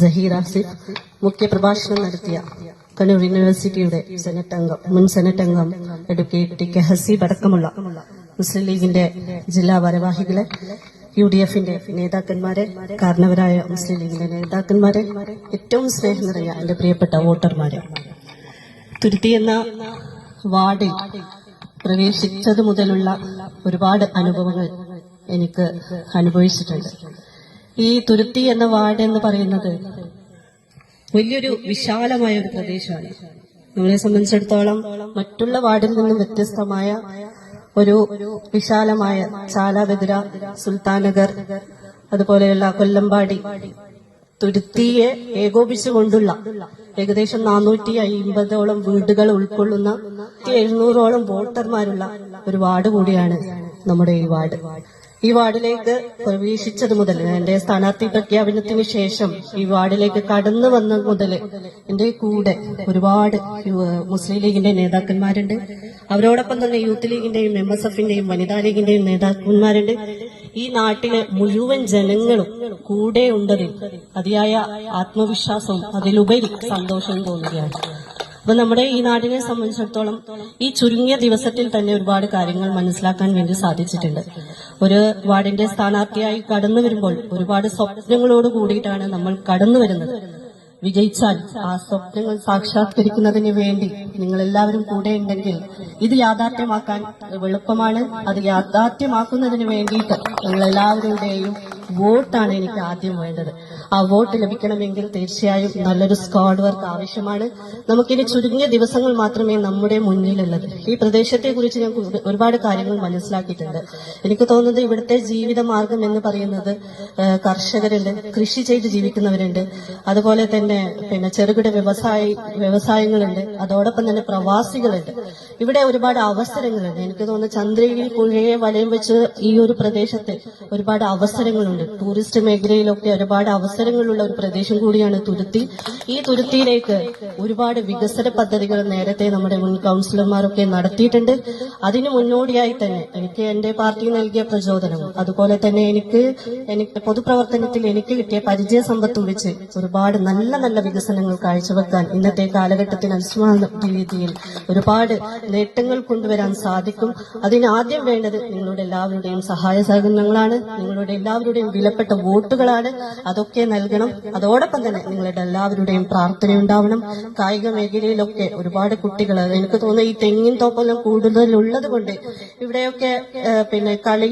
സഹീർ ആസിഫ് മുഖ്യപ്രഭാഷണം നടത്തിയ കണ്ണൂർ യൂണിവേഴ്സിറ്റിയുടെ മുൻ സെനറ്റ് അംഗം അഡ്വക്കേറ്റ് ടി കെ ഹസീബ് അടക്കമുള്ള മുസ്ലിം ലീഗിന്റെ ജില്ലാ ഭാരവാഹികളെ, UDFന്റെ നേതാക്കന്മാരെ, കാരണവരായ മുസ്ലിം ലീഗിന്റെ നേതാക്കന്മാരെ, ഏറ്റവും സ്നേഹം നിറഞ്ഞ എന്റെ പ്രിയപ്പെട്ട വോട്ടർമാരെ, തുരുത്തി എന്ന വാർഡിൽ പ്രവേശിച്ചത് മുതലുള്ള ഒരുപാട് അനുഭവങ്ങൾ എനിക്ക് അനുഭവിച്ചിട്ടുണ്ട്. ഈ തുരുത്തി എന്ന വാർഡ് എന്ന് പറയുന്നത് വലിയൊരു വിശാലമായ ഒരു പ്രദേശമാണ്. നമ്മളെ സംബന്ധിച്ചിടത്തോളം മറ്റുള്ള വാർഡിൽ നിന്നും വ്യത്യസ്തമായ ഒരു വിശാലമായ ചാലാബെതിര, സുൽത്താനഗർ, അതുപോലെയുള്ള കൊല്ലമ്പാടി, തുരുത്തിയെ ഏകോപിച്ചുകൊണ്ടുള്ള ഏകദേശം 450ഓളം വീടുകൾ ഉൾക്കൊള്ളുന്ന 700ഓളം വോട്ടർമാരുള്ള ഒരു വാർഡ് കൂടിയാണ് നമ്മുടെ ഈ വാർഡ്. ഈ വാർഡിലേക്ക് പ്രവേശിച്ചത് മുതൽ, എന്റെ സ്ഥാനാർത്ഥി പ്രഖ്യാപനത്തിന് ശേഷം ഈ വാർഡിലേക്ക് കടന്നു വന്നത് മുതൽ എന്റെ കൂടെ ഒരുപാട് മുസ്ലിം ലീഗിന്റെ നേതാക്കന്മാരുണ്ട്. അവരോടൊപ്പം തന്നെ യൂത്ത് ലീഗിന്റെയും MSFന്റെയും വനിതാ ലീഗിന്റെയും നേതാക്കന്മാരുണ്ട്. ഈ നാട്ടിലെ മുഴുവൻ ജനങ്ങളും കൂടെ ഉണ്ടതിൽ അതിയായ ആത്മവിശ്വാസവും അതിലുപരി സന്തോഷവും തോന്നുകയാണ്. അപ്പൊ നമ്മുടെ ഈ നാടിനെ സംബന്ധിച്ചിടത്തോളം ഈ ചുരുങ്ങിയ ദിവസത്തിൽ തന്നെ ഒരുപാട് കാര്യങ്ങൾ മനസ്സിലാക്കാൻ വേണ്ടി സാധിച്ചിട്ടുണ്ട്. ഒരു വാർഡിന്റെ സ്ഥാനാർത്ഥിയായി കടന്നു വരുമ്പോൾ ഒരുപാട് സ്വപ്നങ്ങളോട് കൂടിയിട്ടാണ് നമ്മൾ കടന്നു വരുന്നത്. വിജയിച്ചാൽ ആ സ്വപ്നങ്ങൾ സാക്ഷാത്കരിക്കുന്നതിന് വേണ്ടി നിങ്ങൾ എല്ലാവരും കൂടെ ഉണ്ടെങ്കിൽ ഇത് യാഥാർത്ഥ്യമാക്കാൻ എളുപ്പമാണ്. അത് യാഥാർത്ഥ്യമാക്കുന്നതിന് വേണ്ടിയിട്ട് നിങ്ങൾ എല്ലാവരുടെയും വോട്ടാണ് എനിക്ക് ആദ്യം വേണ്ടത്. ആ വോട്ട് ലഭിക്കണമെങ്കിൽ തീർച്ചയായും നല്ലൊരു സ്ക്വാഡ് വർക്ക് ആവശ്യമാണ്. നമുക്കിനി ചുരുങ്ങിയ ദിവസങ്ങൾ മാത്രമേ നമ്മുടെ മുന്നിലുള്ളത്. ഈ പ്രദേശത്തെ കുറിച്ച് ഞാൻ ഒരുപാട് കാര്യങ്ങൾ മനസ്സിലാക്കിയിട്ടുണ്ട്. എനിക്ക് തോന്നുന്നത് ഇവിടുത്തെ ജീവിത മാർഗം എന്ന് പറയുന്നത് കർഷകരുണ്ട്, കൃഷി ചെയ്ത് ജീവിക്കുന്നവരുണ്ട്, അതുപോലെ തന്നെ ചെറുകിട വ്യവസായങ്ങളുണ്ട്, അതോടൊപ്പം തന്നെ പ്രവാസികളുണ്ട്. ഇവിടെ ഒരുപാട് അവസരങ്ങളുണ്ട്. എനിക്ക് തോന്നുന്നു ചന്ദ്രഗിരി പുഴയെ വലയം വെച്ച് ഈ ഒരു പ്രദേശത്ത് ഒരുപാട് അവസരങ്ങളുണ്ട്. ടൂറിസ്റ്റ് മേഖലയിലൊക്കെ ഒരുപാട് അവസരങ്ങളുള്ള ഒരു പ്രദേശം കൂടിയാണ് തുരുത്തി. ഈ തുരുത്തിയിലേക്ക് ഒരുപാട് വികസന പദ്ധതികൾ നേരത്തെ നമ്മുടെ മുൻ കൌൺസിലർമാരൊക്കെ നടത്തിയിട്ടുണ്ട്. അതിന് മുന്നോടിയായി തന്നെ എനിക്ക് എന്റെ പാർട്ടി നൽകിയ പ്രചോദനവും അതുപോലെ തന്നെ എനിക്ക് പൊതുപ്രവർത്തനത്തിൽ എനിക്ക് കിട്ടിയ പരിചയ സമ്പത്തും വെച്ച് ഒരുപാട് നല്ല നല്ല വികസനങ്ങൾ കാഴ്ചവെക്കാൻ ഇന്നത്തെ കാലഘട്ടത്തിന് അനുസൃതമായ രീതിയിൽ ഒരുപാട് നേട്ടങ്ങൾ കൊണ്ടുവരാൻ സാധിക്കും. അതിന് ആദ്യം വേണ്ടത് നിങ്ങളുടെ എല്ലാവരുടെയും സഹായ സഹകരണങ്ങളാണ്, നിങ്ങളുടെ എല്ലാവരുടെയും വിലപ്പെട്ട വോട്ടുകളാണ്. അതൊക്കെ നൽകണം. അതോടൊപ്പം തന്നെ നിങ്ങളുടെ എല്ലാവരുടെയും പ്രാർത്ഥനയുണ്ടാവണം. കായിക മേഖലയിലൊക്കെ ഒരുപാട് കുട്ടികൾ, എനിക്ക് തോന്നുന്നു ഈ തെങ്ങിൻ തോപ്പെല്ലാം കൂടുതലുള്ളത് കൊണ്ട് ഇവിടെയൊക്കെ കളി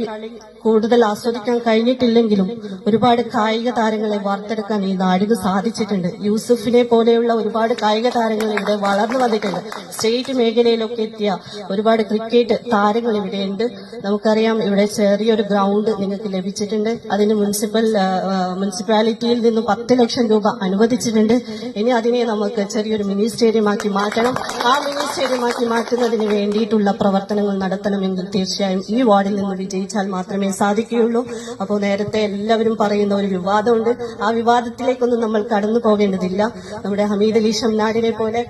കൂടുതൽ ആസ്വദിക്കാൻ കഴിഞ്ഞിട്ടില്ലെങ്കിലും ഒരുപാട് കായിക താരങ്ങളെ വാർത്തെടുക്കാൻ ഈ നാടിന് സാധിച്ചിട്ടുണ്ട്. യൂസുഫിനെ പോലെയുള്ള ഒരുപാട് കായിക താരങ്ങൾ ഇവിടെ വളർന്നു വന്നിട്ടുണ്ട്. സ്റ്റേറ്റ് മേഖലയിലൊക്കെ എത്തിയ ഒരുപാട് ക്രിക്കറ്റ് താരങ്ങൾ ഇവിടെയുണ്ട്. നമുക്കറിയാം ഇവിടെ ചെറിയൊരു ഗ്രൗണ്ട് നിങ്ങൾക്ക് ലഭിച്ചിട്ടുണ്ട്. അതിന് മുനിസിപ്പാലിറ്റിയിൽ നിന്നും 10 ലക്ഷം രൂപ അനുവദിച്ചിട്ടുണ്ട്. ഇനി അതിനെ നമുക്ക് ചെറിയൊരു മിനി സ്റ്റേഡിയമാക്കി മാറ്റണം. ആ മിനി സ്റ്റേഡിയമാക്കി മാറ്റുന്നതിന് വേണ്ടിയിട്ടുള്ള പ്രവർത്തനങ്ങൾ നടത്തണമെങ്കിൽ തീർച്ചയായും ഈ വാർഡിൽ നിന്ന് വിജയിച്ചാൽ മാത്രമേ സാധിക്കുകയുള്ളൂ. അപ്പോൾ നേരത്തെ എല്ലാവരും പറയുന്ന ഒരു വിവാദമുണ്ട്. ആ വിവാദത്തിലേക്കൊന്നും നമ്മൾ കടന്നു പോകേണ്ടതില്ല. നമ്മുടെ ഹമീദ് അലി ഷംനാടിനെ പോലെ,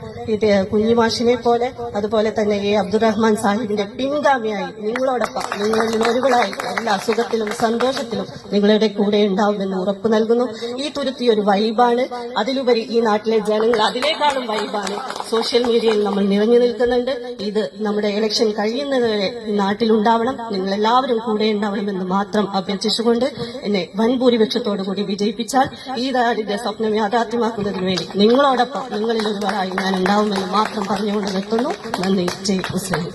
കുഞ്ഞിമാഷിനെ പോലെ, അതുപോലെ തന്നെ അബ്ദുറഹ്മാൻ സാഹിബിന്റെ പിൻഗാമിയായി നിങ്ങളോടൊപ്പം നിങ്ങളിൽ ഒരുകളായി എല്ലാ സുഖത്തിലും സന്തോഷത്തിലും നിങ്ങളുടെ കൂടെ ഉണ്ടാവുമെന്ന് ഉറപ്പ് നൽകുന്നു. ഈ തുരുത്തി ഒരു വൈബാണ്. അതിലുപരി ഈ നാട്ടിലെ ജനങ്ങൾ അതിനേക്കാളും വൈബാണ്. സോഷ്യൽ മീഡിയയിൽ നമ്മൾ നിറഞ്ഞു നിൽക്കുന്നുണ്ട്. ഇത് നമ്മുടെ ഇലക്ഷൻ കഴിയുന്നതുവരെ ഈ നാട്ടിലുണ്ടാവണം. നിങ്ങൾ എല്ലാവരും കൂടെ ഉണ്ടാവണമെന്ന് മാത്രം അഭ്യർത്ഥിച്ചുകൊണ്ട് എന്നെ വൻ ഭൂരിപക്ഷത്തോടുകൂടി വിജയിപ്പിച്ചാൽ ഈ നാടിന്റെ സ്വപ്നം യാഥാർത്ഥ്യമാക്കുന്നതിന് വേണ്ടി നിങ്ങളോടൊപ്പം നിങ്ങളിൽ ഒരുവരായി ഞാൻ ഉണ്ടാവുമെന്ന് മാത്രം പറഞ്ഞുകൊണ്ട് നിർത്തുന്നു. നന്ദി. ജയ് മുസ്ലിം.